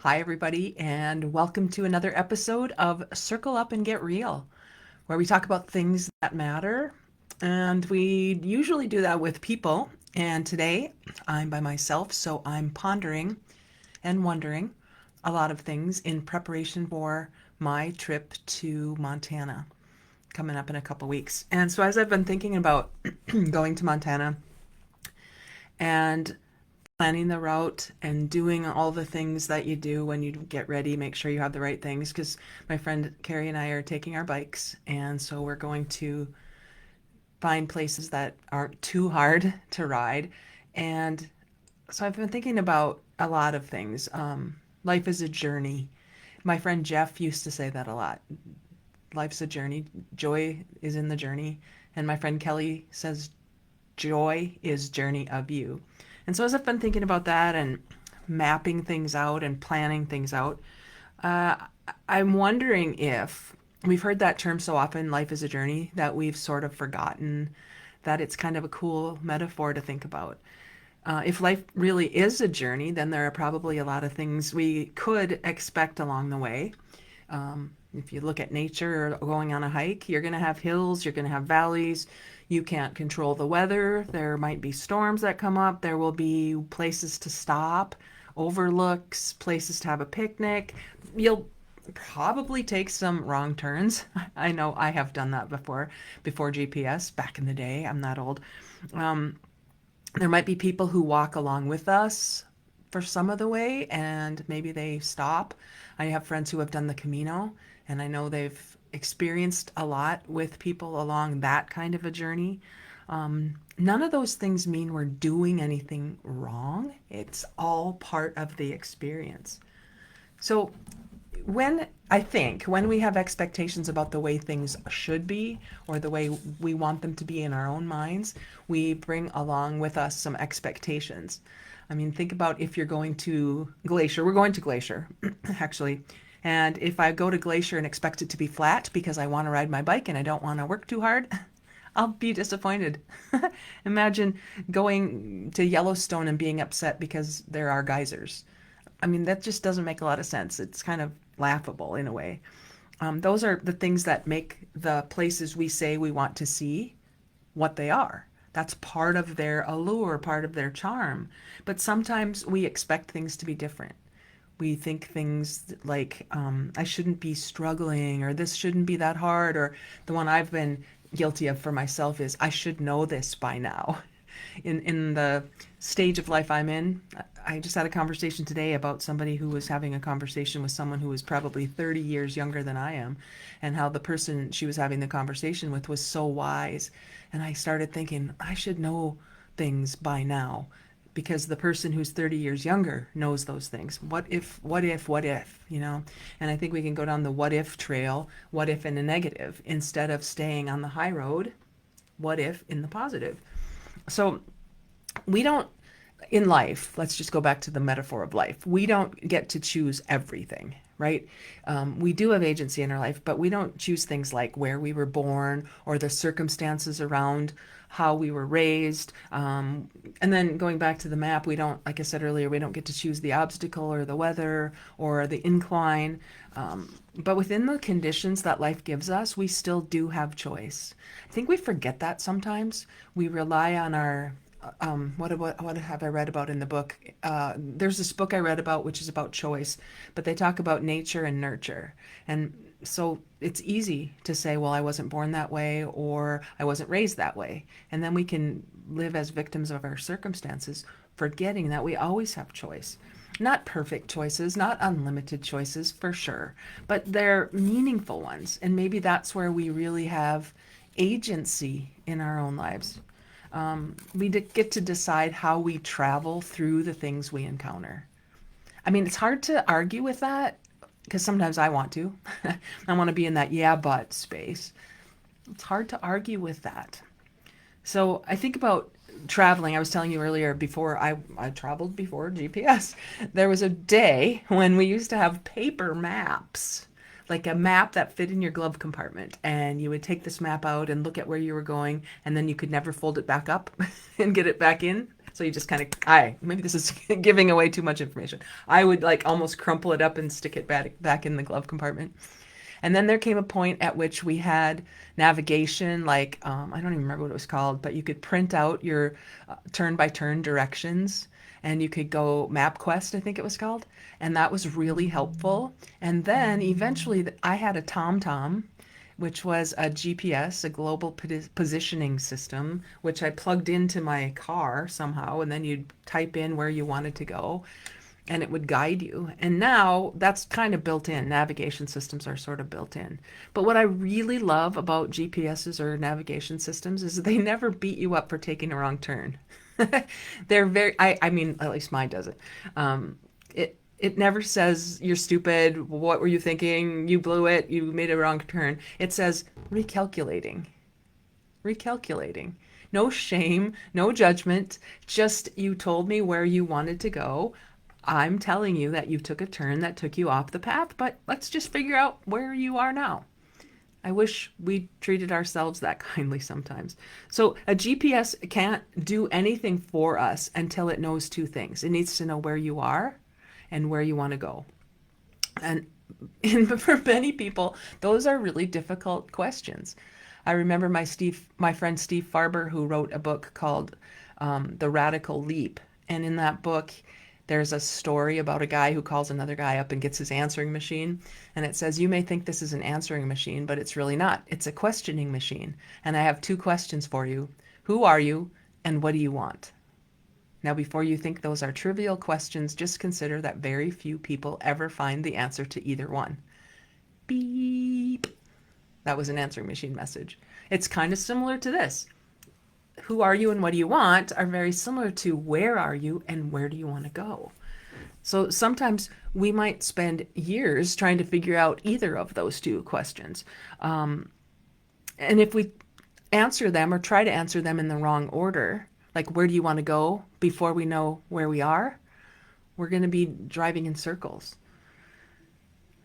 Hi, everybody, and welcome to another episode of Circle Up and Get Real, where we talk about things that matter. And we usually do that with people. And today I'm by myself, so I'm pondering and wondering a lot of things in preparation for my trip to Montana coming up in a couple weeks. And so, as I've been thinking about going to Montana and planning the route and doing all the things that you do when you get ready, make sure you have the right things. Because my friend Carrie and I are taking our bikes, and so we're going to find places that aren't too hard to ride. And so I've been thinking about a lot of things. Life is a journey. My friend Jeff used to say that a lot. Life's a journey. Joy is in the journey. And my friend Kelly says joy is journey of you. And so as I've been thinking about that and mapping things out and planning things out, uh, I'm wondering if we've heard that term so often, life is a journey, that we've sort of forgotten that it's kind of a cool metaphor to think about. If life really is a journey, then there are probably a lot of things we could expect along the way. If you look at nature or going on a hike, you're going to have hills, you're going to have valleys. You can't control the weather. There might be storms that come up. There will be places to stop, overlooks, places to have a picnic. You'll probably take some wrong turns. I know I have done that before GPS, back in the day. I'm not old. Um, there might be people who walk along with us for some of the way and maybe they stop. I have friends who have done the Camino and I know they've experienced a lot with people along that kind of a journey. None of those things mean we're doing anything wrong. It's all part of the experience. So when we have expectations about the way things should be or the way we want them to be in our own minds, we bring along with us some expectations. I mean, think about if you're going to Glacier. We're going to Glacier, actually. And if I go to Glacier and expect it to be flat because I want to ride my bike and I don't want to work too hard, I'll be disappointed. Imagine going to Yellowstone and being upset because there are geysers. I mean, that just doesn't make a lot of sense. It's kind of laughable in a way. Those are the things that make the places we say we want to see what they are. That's part of their allure, part of their charm. But sometimes we expect things to be different. We think things like, I shouldn't be struggling, or this shouldn't be that hard, or the one I've been guilty of for myself is, I should know this by now. In the stage of life I'm in, I just had a conversation today about somebody who was having a conversation with someone who was probably 30 years younger than I am, and how the person she was having the conversation with was so wise. And I started thinking, I should know things by now because the person who's 30 years younger knows those things. What if, you know? And I think we can go down the what if trail, what if in a negative, instead of staying on the high road, what if in the positive. So we don't, in life, let's just go back to the metaphor of life. We don't get to choose everything, right? We do have agency in our life, but we don't choose things like where we were born or the circumstances around how we were raised. And then going back to the map, we don't, like I said earlier, we don't get to choose the obstacle or the weather or the incline. But within the conditions that life gives us, we still do have choice. I think we forget that sometimes. We rely on our what have I read about in the book? There's this book I read about which is about choice, but they talk about nature and nurture. And so it's easy to say, well, I wasn't born that way or I wasn't raised that way. And then we can live as victims of our circumstances, forgetting that we always have choice. Not perfect choices, not unlimited choices for sure, but they're meaningful ones. And maybe that's where we really have agency in our own lives. We get to decide how we travel through the things we encounter. I mean, it's hard to argue with that because sometimes I want to. I want to be in that yeah, but space. It's hard to argue with that. So I think about traveling. I was telling you earlier before I traveled before GPS. There was a day when we used to have paper maps, like a map that fit in your glove compartment. And you would take this map out and look at where you were going, and then you could never fold it back up and get it back in. So you just kind of, maybe this is giving away too much information. I would like almost crumple it up and stick it back in the glove compartment. And then there came a point at which we had navigation, like, I don't even remember what it was called, but you could print out your turn by turn directions, and you could go MapQuest, I think it was called. And that was really helpful. And then eventually I had a TomTom, which was a GPS, a global positioning system, which I plugged into my car somehow, and then you'd type in where you wanted to go and it would guide you. And now that's kind of built in. Navigation systems are sort of built in. But what I really love about GPSs or navigation systems is they never beat you up for taking a wrong turn. They're very, I mean, at least mine doesn't. It never says you're stupid. What were you thinking? You blew it. You made a wrong turn. It says recalculating. Recalculating. No shame, no judgment. Just you told me where you wanted to go. I'm telling you that you took a turn that took you off the path, but let's just figure out where you are now. I wish we treated ourselves that kindly sometimes. So a GPS can't do anything for us until it knows two things. It needs to know where you are and where you want to go. And for many people, those are really difficult questions. I remember my friend Steve Farber, who wrote a book called The Radical Leap. And in that book, there's a story about a guy who calls another guy up and gets his answering machine. And it says, you may think this is an answering machine, but it's really not. It's a questioning machine. And I have two questions for you. Who are you and what do you want? Now, before you think those are trivial questions, just consider that very few people ever find the answer to either one. Beep. That was an answering machine message. It's kind of similar to this. Who are you and what do you want are very similar to where are you and where do you want to go. So sometimes we might spend years trying to figure out either of those two questions. And if we answer them or try to answer them in the wrong order, like where do you want to go before we know where we are, we're going to be driving in circles.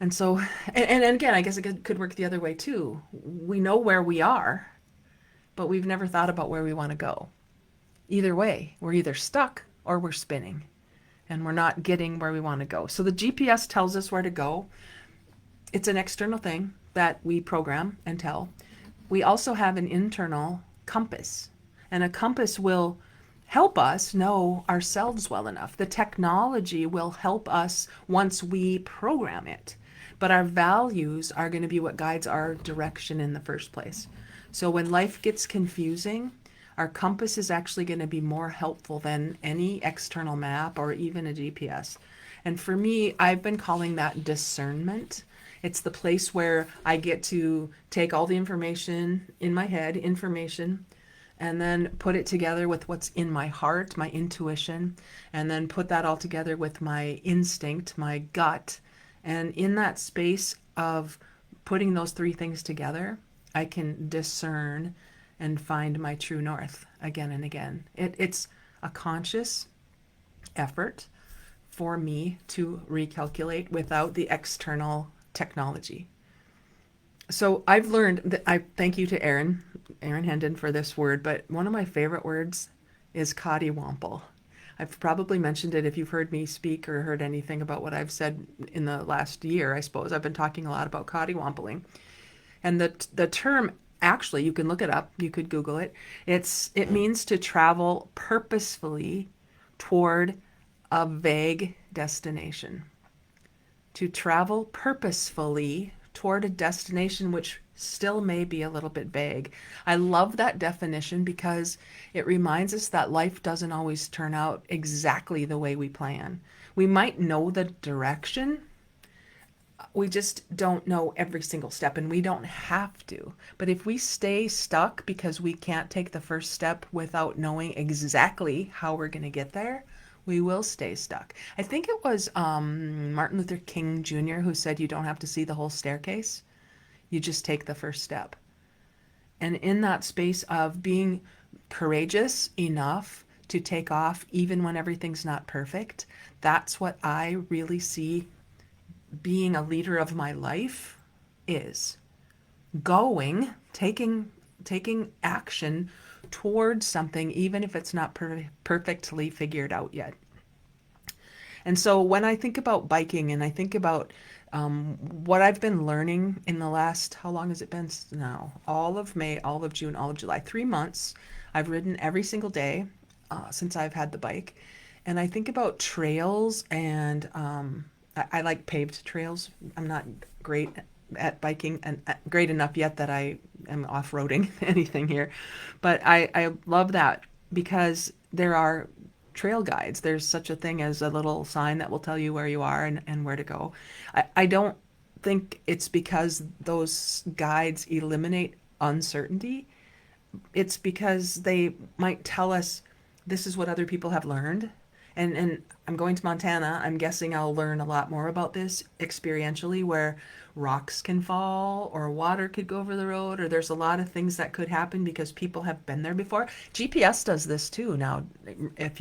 And so, and again, I guess it could work the other way too. We know where we are, but we've never thought about where we want to go. Either way, we're either stuck or we're spinning and we're not getting where we want to go. So the GPS tells us where to go. It's an external thing that we program and tell. We also have an internal compass, and a compass will help us know ourselves well enough. The technology will help us once we program it, but our values are going to be what guides our direction in the first place. So when life gets confusing, our compass is actually going to be more helpful than any external map or even a GPS. And for me, I've been calling that discernment. It's the place where I get to take all the information in my head, and then put it together with what's in my heart, my intuition, and then put that all together with my instinct, my gut. And in that space of putting those three things together, I can discern and find my true north again and again. It's a conscious effort for me to recalculate without the external technology. So I've learned that, I thank you to Aaron Hendon for this word, but one of my favorite words is cottywomple. I've probably mentioned it if you've heard me speak or heard anything about what I've said in the last year, I suppose. I've been talking a lot about cottywompling. And the term, actually, you can look it up, you could Google it. It means to travel purposefully toward a vague destination. To travel purposefully toward a destination which still may be a little bit vague. I love that definition because it reminds us that life doesn't always turn out exactly the way we plan. We might know the direction, we just don't know every single step, and we don't have to. But if we stay stuck because we can't take the first step without knowing exactly how we're going to get there, we will stay stuck. I think it was Martin Luther King Jr. who said you don't have to see the whole staircase. You just take the first step. And in that space of being courageous enough to take off even when everything's not perfect, that's what I really see being a leader of my life is. Taking action towards something, even if it's not perfectly figured out yet. And so when I think about biking and I think about what I've been learning in the last, how long has it been now? All of May, all of June, all of July, 3 months. I've ridden every single day since I've had the bike. And I think about trails and I like paved trails. I'm not great at biking and great enough yet that I am off-roading anything here. But I love that because there are trail guides. There's such a thing as a little sign that will tell you where you are and where to go. I don't think it's because those guides eliminate uncertainty. It's because they might tell us this is what other people have learned. And I'm going to Montana. I'm guessing I'll learn a lot more about this experientially, where rocks can fall or water could go over the road, or there's a lot of things that could happen because people have been there before. GPS does this too. Now, if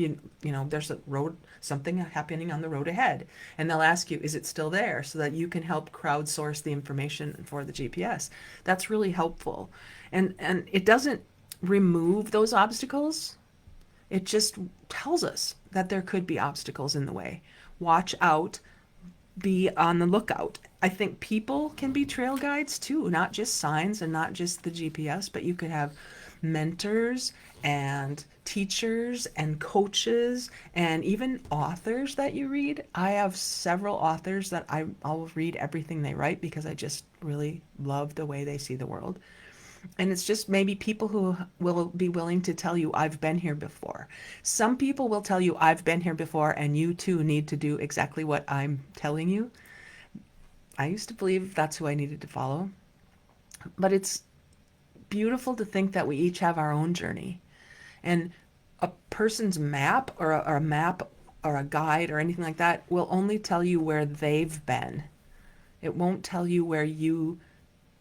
there's a road, something happening on the road ahead, and they'll ask you, is it still there? So that you can help crowdsource the information for the GPS. That's really helpful. And it doesn't remove those obstacles. It just tells us that there could be obstacles in the way. Watch out, be on the lookout. I think people can be trail guides too, not just signs and not just the GPS, but you could have mentors and teachers and coaches and even authors that you read. I have several authors that I'll read everything they write because I just really love the way they see the world. And it's just maybe people who will be willing to tell you, I've been here before. Some people will tell you, I've been here before, and you too need to do exactly what I'm telling you. I used to believe that's who I needed to follow. But it's beautiful to think that we each have our own journey. And a person's map or a map or a guide or anything like that will only tell you where they've been. It won't tell you where you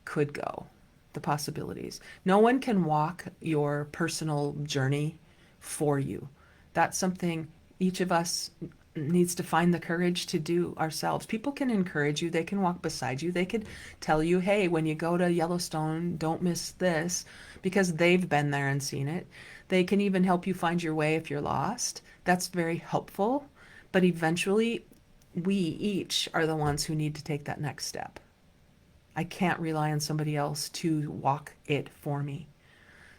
could go, the possibilities. No one can walk your personal journey for you. That's something each of us needs to find the courage to do ourselves. People can encourage you, they can walk beside you, they could tell you, hey, when you go to Yellowstone, don't miss this, because they've been there and seen it. They can even help you find your way if you're lost. That's very helpful. But eventually, we each are the ones who need to take that next step. I can't rely on somebody else to walk it for me.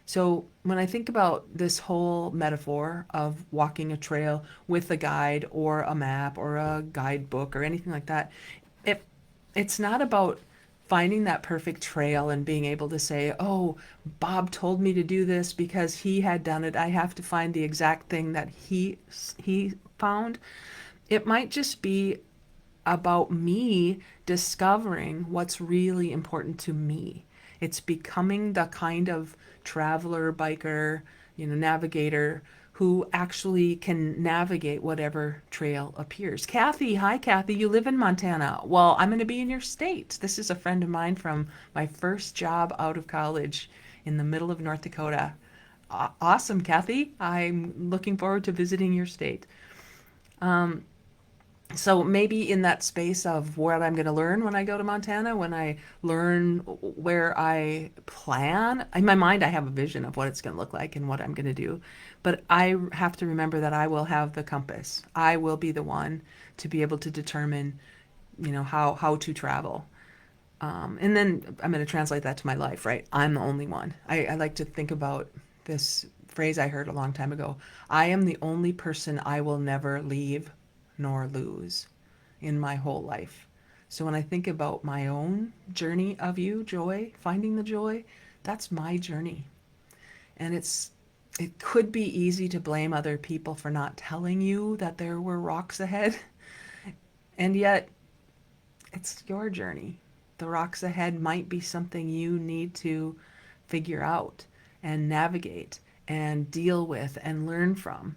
So when I think about this whole metaphor of walking a trail with a guide or a map or a guidebook or anything like that, it, it's not about finding that perfect trail and being able to say, oh, Bob told me to do this because he had done it. I have to find the exact thing that he found. It might just be about me discovering what's really important to me. It's becoming the kind of traveler, biker, navigator who actually can navigate whatever trail appears. Kathy, hi Kathy, you live in Montana. Well, I'm going to be in your state. This is a friend of mine from my first job out of college in the middle of North Dakota. Awesome, Kathy. I'm looking forward to visiting your state. So maybe in that space of what I'm going to learn when I go to Montana, when I learn where I plan, in my mind, I have a vision of what it's going to look like and what I'm going to do. But I have to remember that I will have the compass. I will be the one to be able to determine, how to travel. And then I'm going to translate that to my life, right? I'm the only one. I like to think about this phrase I heard a long time ago. I am the only person I will never leave nor lose in my whole life. So when I think about my own journey of joy, finding the joy, that's my journey. And it could be easy to blame other people for not telling you that there were rocks ahead. And yet, it's your journey. The rocks ahead might be something you need to figure out and navigate and deal with and learn from.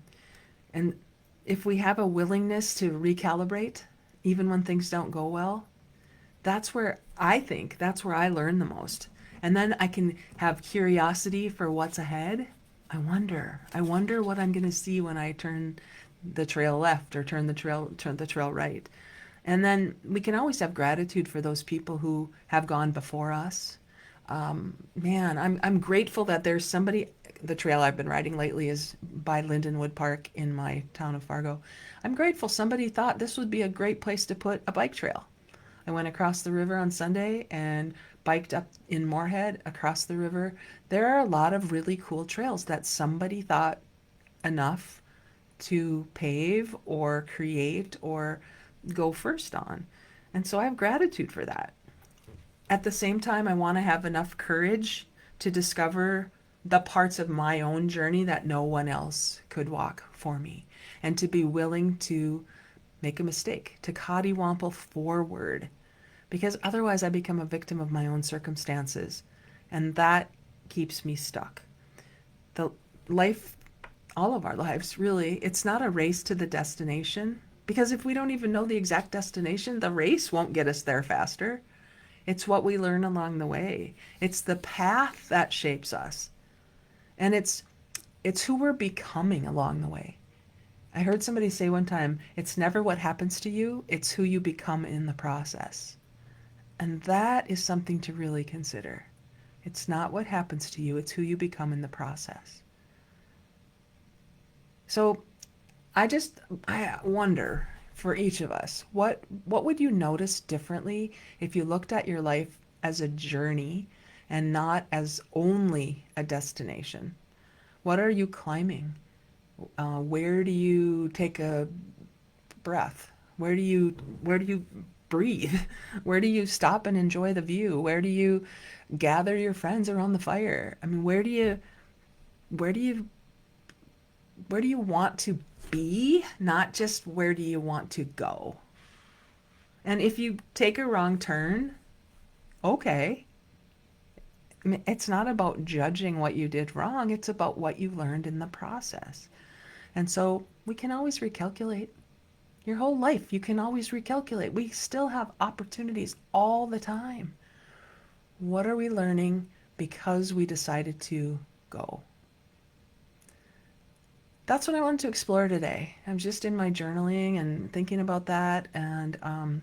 And if we have a willingness to recalibrate, even when things don't go well, that's where I learn the most. And then I can have curiosity for what's ahead. I wonder what I'm going to see when I turn the trail left or turn the trail right. And then we can always have gratitude for those people who have gone before us. Man, I'm grateful that there's somebody the trail I've been riding lately is by Lindenwood Park in my town of Fargo. I'm grateful somebody thought this would be a great place to put a bike trail. I went across the river on Sunday and biked up in Moorhead across the river. There are a lot of really cool trails that somebody thought enough to pave or create or go first on. And so I have gratitude for that. At the same time, I want to have enough courage to discover the parts of my own journey that no one else could walk for me, and to be willing to make a mistake, to cottywomple forward, because otherwise I become a victim of my own circumstances, and that keeps me stuck. The life, all of our lives, really, it's not a race to the destination, because if we don't even know the exact destination, the race won't get us there faster. It's what we learn along the way. It's the path that shapes us. And it's who we're becoming along the way. I heard somebody say one time, it's never what happens to you, it's who you become in the process. And that is something to really consider. It's not what happens to you, it's who you become in the process. So I wonder for each of us, what would you notice differently if you looked at your life as a journey and not as only a destination? What are you climbing? Where do you take a breath? Where do you breathe? Where do you stop and enjoy the view? Where do you gather your friends around the fire? I mean, where do you where do you want to be, not just where do you want to go? And if you take a wrong turn, okay. I mean, it's not about judging what you did wrong, it's about what you learned in the process. And so we can always recalculate. Your whole life, you can always recalculate. We still have opportunities all the time. What are we learning because we decided to go? That's what I wanted to explore today. I'm just in my journaling and thinking about that, and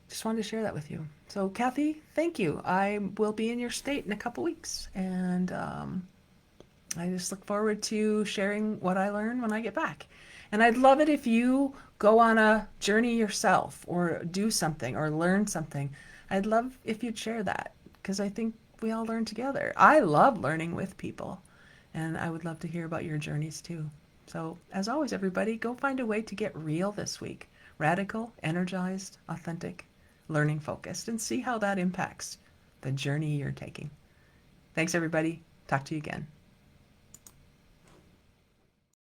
just wanted to share that with you. So, Kathy, thank you. I will be in your state in a couple weeks, and I just look forward to sharing what I learn when I get back. And I'd love it if you go on a journey yourself or do something or learn something. I'd love if you'd share that, because I think we all learn together. I love learning with people, and I would love to hear about your journeys too. So, as always, everybody, go find a way to get real this week. Radical, energized, authentic, learning focused, and see how that impacts the journey you're taking. Thanks, everybody. Talk to you again.